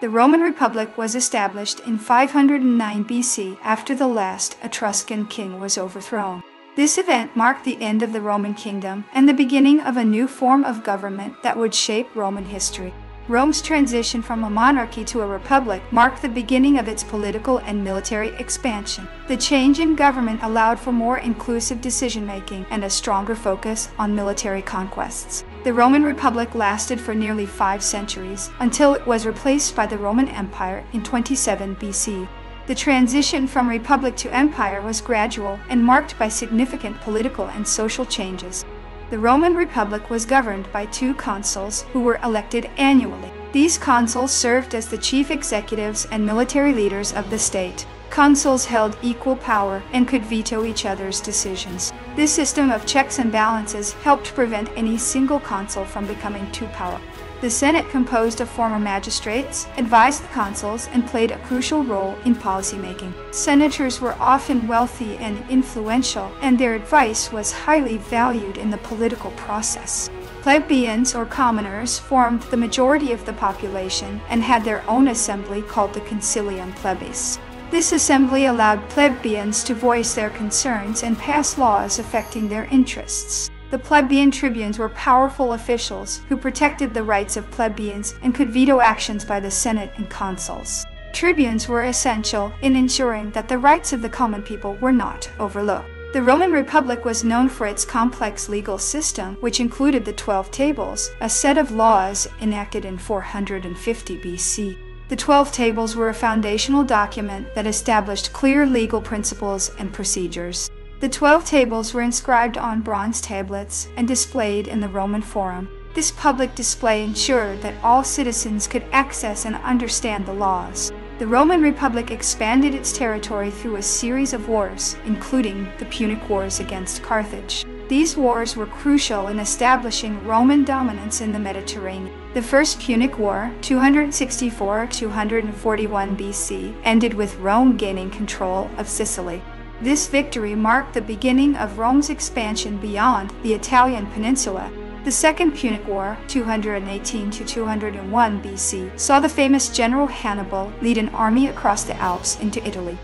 The Roman Republic was established in 509 BC after the last Etruscan king was overthrown. This event marked the end of the Roman kingdom and the beginning of a new form of government that would shape Roman history. Rome's transition from a monarchy to a republic marked the beginning of its political and military expansion. The change in government allowed for more inclusive decision-making and a stronger focus on military conquests. The Roman Republic lasted for nearly 5 centuries until it was replaced by the Roman Empire in 27 BC. The transition from republic to empire was gradual and marked by significant political and social changes. The Roman Republic was governed by 2 consuls who were elected annually. These consuls served as the chief executives and military leaders of the state. Consuls held equal power and could veto each other's decisions. This system of checks and balances helped prevent any single consul from becoming too powerful. The Senate, composed of former magistrates, advised the consuls and played a crucial role in policymaking. Senators were often wealthy and influential, and their advice was highly valued in the political process. Plebeians, or commoners, formed the majority of the population and had their own assembly called the Concilium Plebis. This assembly allowed plebeians to voice their concerns and pass laws affecting their interests. The plebeian tribunes were powerful officials who protected the rights of plebeians and could veto actions by the Senate and consuls. Tribunes were essential in ensuring that the rights of the common people were not overlooked. The Roman Republic was known for its complex legal system, which included the 12 Tables, a set of laws enacted in 450 BC. The 12 Tables were a foundational document that established clear legal principles and procedures. The 12 Tables were inscribed on bronze tablets and displayed in the Roman Forum. This public display ensured that all citizens could access and understand the laws. The Roman Republic expanded its territory through a series of wars, including the Punic Wars against Carthage. These wars were crucial in establishing Roman dominance in the Mediterranean. The First Punic War, 264–241 BC, ended with Rome gaining control of Sicily. This victory marked the beginning of Rome's expansion beyond the Italian peninsula. The Second Punic War, 218–201 BC, saw the famous general Hannibal lead an army across the Alps into Italy.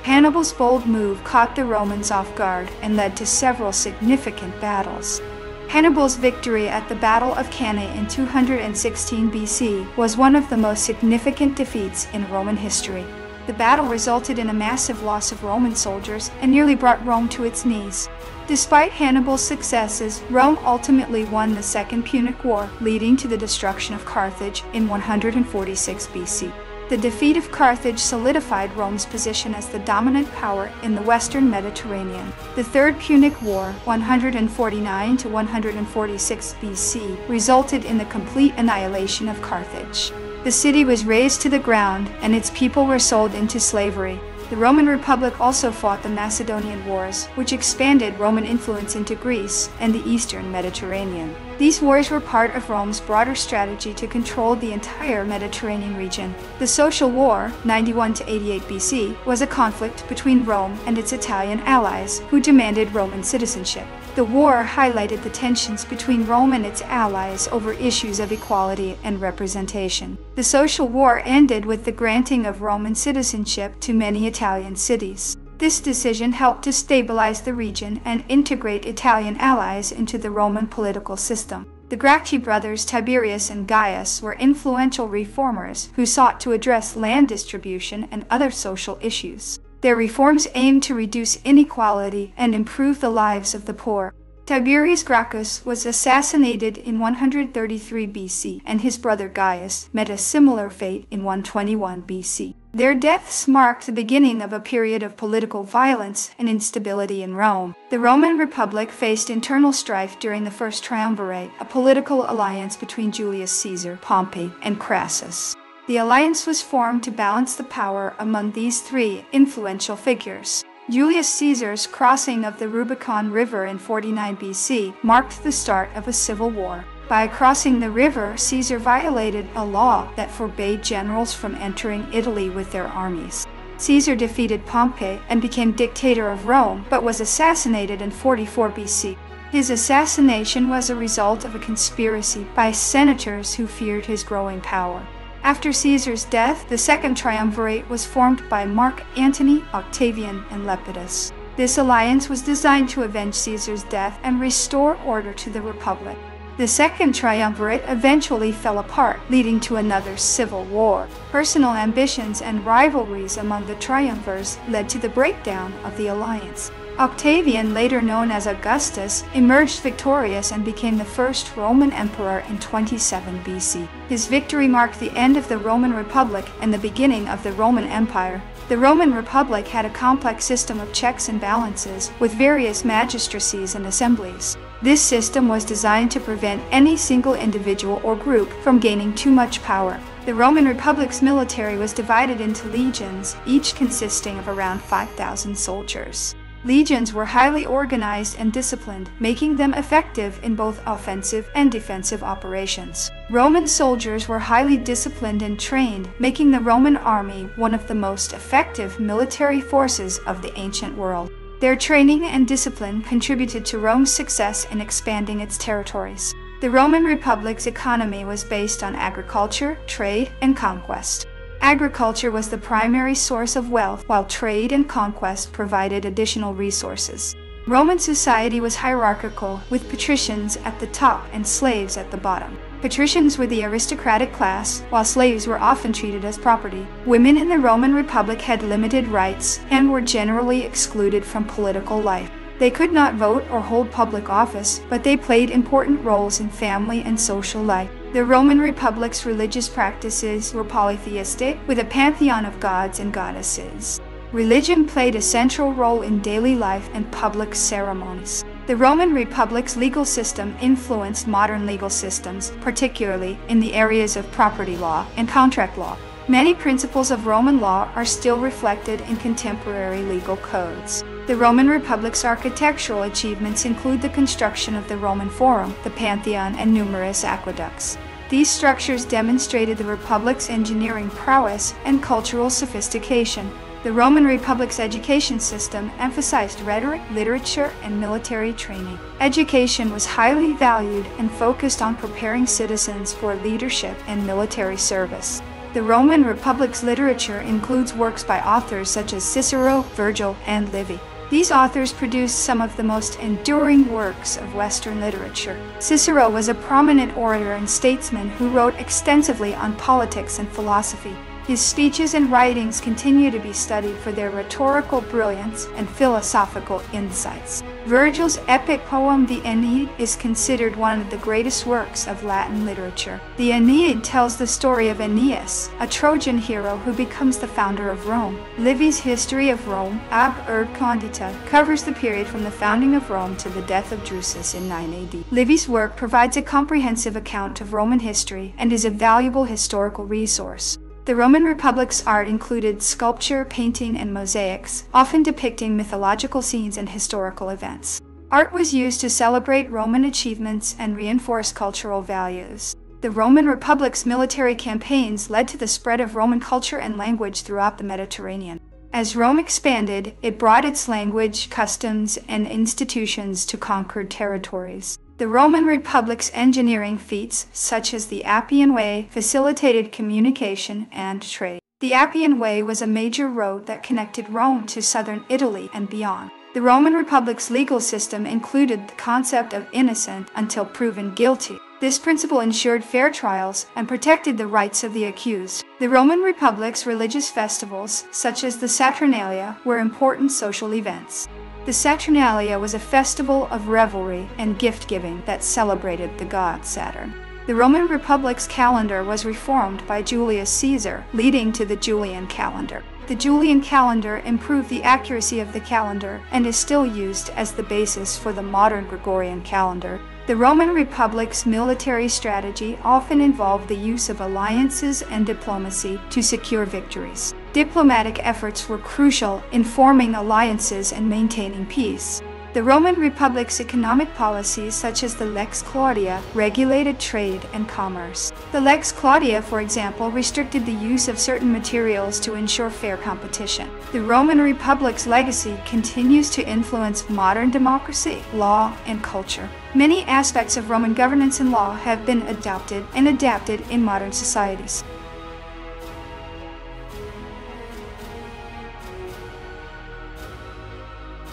Hannibal's bold move caught the Romans off guard and led to several significant battles. Hannibal's victory at the Battle of Cannae in 216 BC was one of the most significant defeats in Roman history. The battle resulted in a massive loss of Roman soldiers and nearly brought Rome to its knees. Despite Hannibal's successes, Rome ultimately won the Second Punic War, leading to the destruction of Carthage in 146 BC. The defeat of Carthage solidified Rome's position as the dominant power in the western Mediterranean. The Third Punic War, 149–146 BC, resulted in the complete annihilation of Carthage. The city was razed to the ground, and its people were sold into slavery. The Roman Republic also fought the Macedonian Wars, which expanded Roman influence into Greece and the eastern Mediterranean. These wars were part of Rome's broader strategy to control the entire Mediterranean region. The Social War, 91–88 BC, was a conflict between Rome and its Italian allies, who demanded Roman citizenship. The war highlighted the tensions between Rome and its allies over issues of equality and representation. The Social War ended with the granting of Roman citizenship to many Italian cities. This decision helped to stabilize the region and integrate Italian allies into the Roman political system. The Gracchi brothers Tiberius and Gaius were influential reformers who sought to address land distribution and other social issues. Their reforms aimed to reduce inequality and improve the lives of the poor. Tiberius Gracchus was assassinated in 133 BC, and his brother Gaius met a similar fate in 121 BC. Their deaths marked the beginning of a period of political violence and instability in Rome. The Roman Republic faced internal strife during the First Triumvirate, a political alliance between Julius Caesar, Pompey, and Crassus. The alliance was formed to balance the power among these 3 influential figures. Julius Caesar's crossing of the Rubicon River in 49 BC marked the start of a civil war. By crossing the river, Caesar violated a law that forbade generals from entering Italy with their armies. Caesar defeated Pompey and became dictator of Rome, but was assassinated in 44 BC. His assassination was a result of a conspiracy by senators who feared his growing power. After Caesar's death, the second triumvirate was formed by Mark Antony, Octavian, and Lepidus. This alliance was designed to avenge Caesar's death and restore order to the Republic. The second triumvirate eventually fell apart, leading to another civil war. Personal ambitions and rivalries among the triumvirs led to the breakdown of the alliance. Octavian, later known as Augustus, emerged victorious and became the first Roman emperor in 27 BC. His victory marked the end of the Roman Republic and the beginning of the Roman Empire. The Roman Republic had a complex system of checks and balances, with various magistracies and assemblies. This system was designed to prevent any single individual or group from gaining too much power. The Roman Republic's military was divided into legions, each consisting of around 5,000 soldiers. Legions were highly organized and disciplined, making them effective in both offensive and defensive operations. Roman soldiers were highly disciplined and trained, making the Roman army one of the most effective military forces of the ancient world. Their training and discipline contributed to Rome's success in expanding its territories. The Roman Republic's economy was based on agriculture, trade, and conquest. Agriculture was the primary source of wealth, while trade and conquest provided additional resources. Roman society was hierarchical, with patricians at the top and slaves at the bottom. Patricians were the aristocratic class, while slaves were often treated as property. Women in the Roman Republic had limited rights and were generally excluded from political life. They could not vote or hold public office, but they played important roles in family and social life. The Roman Republic's religious practices were polytheistic, with a pantheon of gods and goddesses. Religion played a central role in daily life and public ceremonies. The Roman Republic's legal system influenced modern legal systems, particularly in the areas of property law and contract law. Many principles of Roman law are still reflected in contemporary legal codes. The Roman Republic's architectural achievements include the construction of the Roman Forum, the Pantheon, and numerous aqueducts. These structures demonstrated the Republic's engineering prowess and cultural sophistication. The Roman Republic's education system emphasized rhetoric, literature, and military training. Education was highly valued and focused on preparing citizens for leadership and military service. The Roman Republic's literature includes works by authors such as Cicero, Virgil, and Livy. These authors produced some of the most enduring works of Western literature. Cicero was a prominent orator and statesman who wrote extensively on politics and philosophy. His speeches and writings continue to be studied for their rhetorical brilliance and philosophical insights. Virgil's epic poem, the Aeneid, is considered one of the greatest works of Latin literature. The Aeneid tells the story of Aeneas, a Trojan hero who becomes the founder of Rome. Livy's History of Rome, Ab Urbe Condita, covers the period from the founding of Rome to the death of Drusus in 9 AD. Livy's work provides a comprehensive account of Roman history and is a valuable historical resource. The Roman Republic's art included sculpture, painting, and mosaics, often depicting mythological scenes and historical events. Art was used to celebrate Roman achievements and reinforce cultural values. The Roman Republic's military campaigns led to the spread of Roman culture and language throughout the Mediterranean. As Rome expanded, it brought its language, customs, and institutions to conquered territories. The Roman Republic's engineering feats, such as the Appian Way, facilitated communication and trade. The Appian Way was a major road that connected Rome to southern Italy and beyond. The Roman Republic's legal system included the concept of innocent until proven guilty. This principle ensured fair trials and protected the rights of the accused. The Roman Republic's religious festivals, such as the Saturnalia, were important social events. The Saturnalia was a festival of revelry and gift-giving that celebrated the god Saturn. The Roman Republic's calendar was reformed by Julius Caesar, leading to the Julian calendar. The Julian calendar improved the accuracy of the calendar and is still used as the basis for the modern Gregorian calendar. The Roman Republic's military strategy often involved the use of alliances and diplomacy to secure victories. Diplomatic efforts were crucial in forming alliances and maintaining peace. The Roman Republic's economic policies, such as the Lex Claudia, regulated trade and commerce. The Lex Claudia, for example, restricted the use of certain materials to ensure fair competition. The Roman Republic's legacy continues to influence modern democracy, law, and culture. Many aspects of Roman governance and law have been adopted and adapted in modern societies.